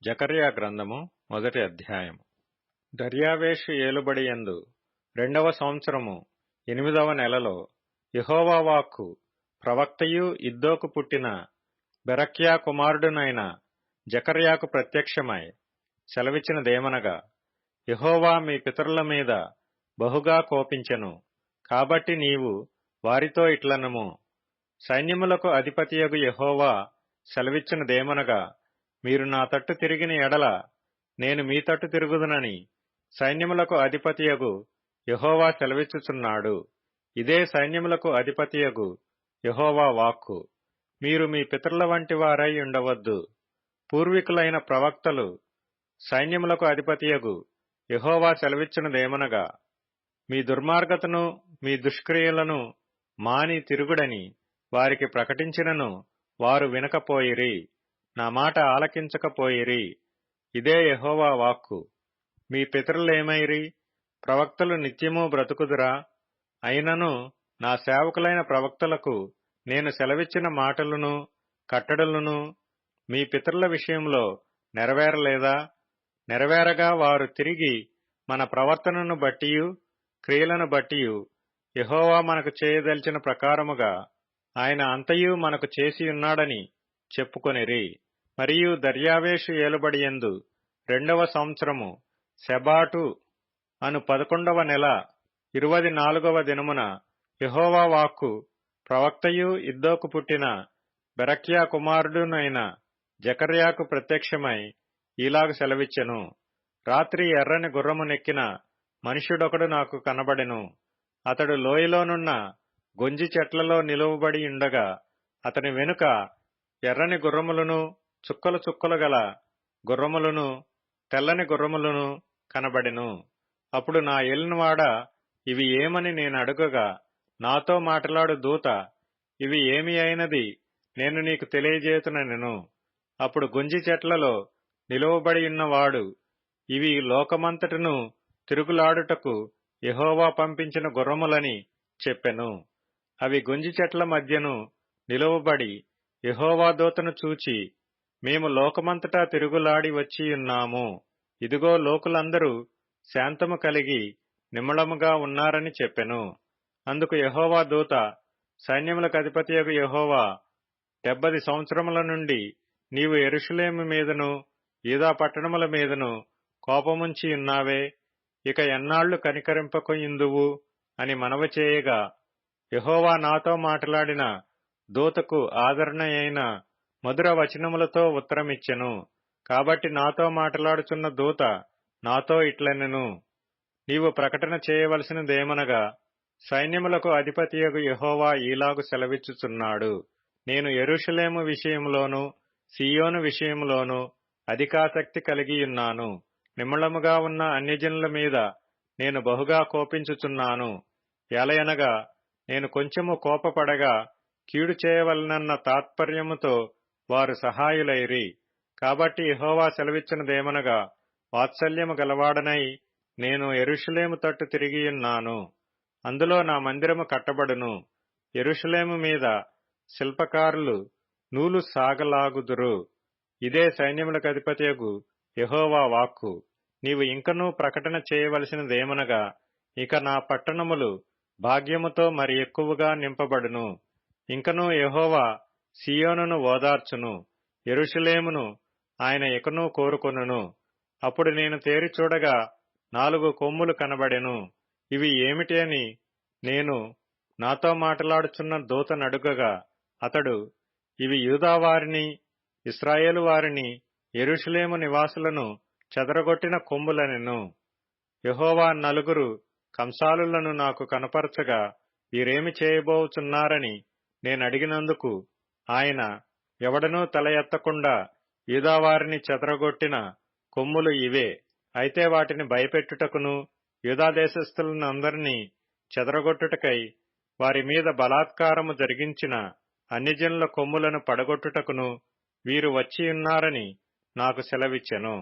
జకర్యా గ్రంథము మొదటి అధ్యాయము. దర్యావేషు ఏలుబడియందు 2వ సంవత్సరము 8వ నెలలో యెహోవా వాక్కు ప్రవక్తయు ఇద్దోకు పుట్టిన బెరక్యా కుమారుడునైన జకర్యాకు ప్రత్యక్షమై సెలవిచ్చినదేమనగా, యెహోవా మీ పితరుల మీద బహుగా కోపించెను. కాబట్టి నీవు వారితో ఇట్లనుము, సైన్యములకు అధిపతియగు యెహోవా సెలవిచ్చినదేమనగా, మీరు నా తట్టు తిరిగిన ఎడల నేను మీ తట్టు తిరుగుదునని సైన్యములకు అధిపతియగు యెహోవా సెలవిచ్చుచున్నాడు. ఇదే సైన్యములకు అధిపతియగు యెహోవా వాక్కు. మీరు మీ పితరుల వంటి వారై ఉండవద్దు. పూర్వీకులైన ప్రవక్తలు సైన్యములకు అధిపతియగు యెహోవా సెలవిచ్చినదేమనగా, మీ దుర్మార్గతను మీ దుష్క్రియలను మాని తిరుగుడని వారికి ప్రకటించినను వారు వినకపోయిరి, నా మాట ఆలకించకపోయిరి. ఇదే యెహోవా వాక్కు. మీ పితరులేమైరి? ప్రవక్తలు నిత్యము బ్రతుకుదురా? అయినను నా సేవకులైన ప్రవక్తలకు నేను సెలవిచ్చిన మాటలను కట్టడలను మీ పితరుల విషయంలో నెరవేరలేదా? నెరవేరగా వారు తిరిగి మన ప్రవర్తనను బట్టియు క్రియలను బట్టియు యెహోవా మనకు చేయదలిచిన ప్రకారముగా ఆయన అంతయు మనకు చేసియున్నాడని చెప్పుకొనిరి. మరియు దర్యావేషు ఏలుబడియందు 2వ సంవత్సరము శెబాటు అను 11వ నెల 24వ దినమున యెహోవా వాక్కు ప్రవక్తయు ఇద్దోకు పుట్టిన బెరక్యా కుమారుడునైన జకర్యాకు ప్రత్యక్షమై ఈలాగు సెలవిచ్చెను. రాత్రి ఎర్రని గుర్రము నెక్కిన మనుష్యుడొకడు నాకు కనబడెను. అతడు లోయలోనున్న గొంజి చెట్లలో నిలువబడి ఉండగా అతని వెనుక ఎర్రని గుర్రములను చుక్కలు చుక్కలు గల గుర్రములను తెల్లని గుర్రములను కనబడెను. అప్పుడు నా ఏలినవాడా, ఇవి ఏమని నేను అడుగగా, నాతో మాట్లాడు దూత, ఇవి ఏమి అయినది నేను నీకు తెలియజేతునెను. అప్పుడు గొంజి చెట్లలో నిలువబడి ఉన్నవాడు, ఇవి లోకమంతటను తిరుగులాడుటకు యెహోవా పంపించిన గుర్రములని చెప్పెను. అవి గొంజి చెట్ల మధ్యను నిలువబడి యెహోవా దూతను చూచి, మేము లోకమంతటా తిరుగులాడి వచ్చియున్నాము. ఇదిగో లోకులందరూ శాంతము కలిగి నిమ్మళముగా ఉన్నారని చెప్పెను. అందుకు యెహోవా దూత, సైన్యములకు అధిపతియగు యెహోవా, 70 సంవత్సరముల నుండి నీవు యెరూషలేము మీదను యూదా పట్టణముల మీదను కోపముంచి ఉన్నావే, ఇక ఎన్నాళ్లు కనికరింపకయుందువు అని మనవి చేయగా, యెహోవా నాతో మాట్లాడిన దూతకు ఆదరణ అయిన మధుర వచనములతో ఉత్తరమిచ్చెను. కాబట్టి నాతో మాట్లాడుచున్న దూత నాతో ఇట్లనెను, నీవు ప్రకటన చేయవలసినదేమనగా, సైన్యములకు అధిపతియగు యెహోవా ఈలాగు సెలవిచ్చుచున్నాడు, నేను యెరూషలేము విషయంలోను సీయోను విషయంలోను అధికాసక్తి కలిగియున్నాను. నిమ్మళముగా ఉన్న అన్యజనుల మీద నేను బహుగా కోపించుచున్నాను. ఎలయనగా నేను కొంచెము కోపపడగా కీడు చేయవలనన్న తాత్పర్యముతో వారు సహాయులైరి. కాబట్టి యెహోవా సెలవిచ్చినదేమనగా, వాత్సల్యము గలవాడనై నేను యెరూషలేము తట్టు తిరిగియున్నాను. అందులో నా మందిరము కట్టబడును. యెరూషలేము మీద శిల్పకారులు నూలు సాగలాగుదురు. ఇదే సైన్యములకు అధిపతియగు యెహోవా వాక్కు. నీవు ఇంకనూ ప్రకటన చేయవలసినదేమనగా, ఇక నా పట్టణములు భాగ్యముతో మరి ఎక్కువగా నింపబడును. ఇంకనూ యెహోవా సీయోనును ఓదార్చును, యెరూషలేమును ఆయన ఇకనూ కోరుకొనును. అప్పుడు నేను తేరి చూడగా 4 కొమ్ములు కనబడెను. ఇవి ఏమిటి అని నేను నాతో మాట్లాడుచున్న దూతనడుగగా, అతడు, ఇవి యూదావారిని ఇశ్రాయేలు వారిని యెరూషలేము నివాసులను చెదరగొట్టిన కొమ్ములనెను. యెహోవా 4 కంసాలులను నాకు కనపరచగా, వీరేమి చేయబోచున్నారని నేనడిగినందుకు ఆయన, ఎవడనూ తల ఎత్తకుండా యూదావారిని చెదరగొట్టిన కొమ్ములు ఇవే. అయితే వాటిని భయపెట్టుటకును యూదా దేశస్థులనందరినీ చెదరగొట్టుటకై వారి మీద బలాత్కారము జరిగించిన అన్యజనుల కొమ్ములను పడగొట్టుటకును వీరు వచ్చియున్నారని నాకు సెలవిచ్చెను.